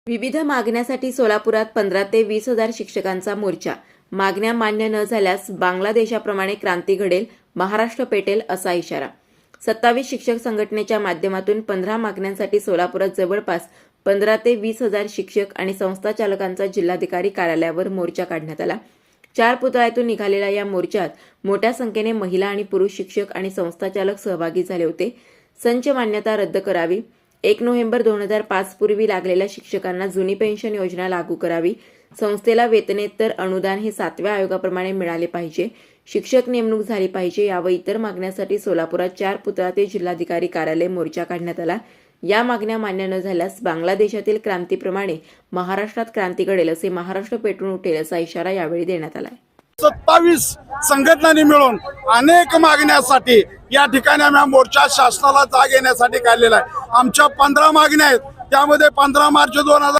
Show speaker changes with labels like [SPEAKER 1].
[SPEAKER 1] विविध मागण्यासाठी सोलापुरात 15 ते 20,000 शिक्षकांचा मोर्चा. मागण्या मान्य न झाल्यास बांगलादेशाप्रमाणे क्रांती घडेल, महाराष्ट्र पेटेल असा इशारा. 27 शिक्षक संघटनेच्या माध्यमातून 15 मागण्यांसाठी सोलापुरात जवळपास 15 ते 20,000 शिक्षक आणि संस्था चालकांचा जिल्हाधिकारी कार्यालयावर मोर्चा काढण्यात आला. 4 पुतळ्यातून निघालेल्या या मोर्चात मोठ्या संख्येने महिला आणि पुरुष शिक्षक आणि संस्था चालक सहभागी झाले होते. संच मान्यता रद्द करावी, 1 नोव्हेंबर 2005 पूर्वी लागलेल्या शिक्षकांना जुनी पेन्शन योजना लागू करावी, संस्थेला वेतनेतर अनुदान हे 7व्या आयोगाप्रमाणे मिळाले पाहिजे, शिक्षक नेमणूक झाली पाहिजे याव इतर मागण्यासाठी सोलापुरात 4 पुतळा ते जिल्हाधिकारी कार्यालय मोर्चा काढण्यात आला. या मागण्या मान्य न झाल्यास बांगलादेशातील क्रांतीप्रमाणे महाराष्ट्रात क्रांती घडेल, असे महाराष्ट्र पेटून उठेल असा इशारा यावेळी देण्यात आला.
[SPEAKER 2] 27 संघटनांनी मिळून अनेक मागण्यासाठी या ठिकाणी आम्ही मोर्चा शासनाला जाग येण्यासाठी काढलेला आहे. आमच्या 15 मागण्या आहेत, त्यामध्ये 15 मार्च 2000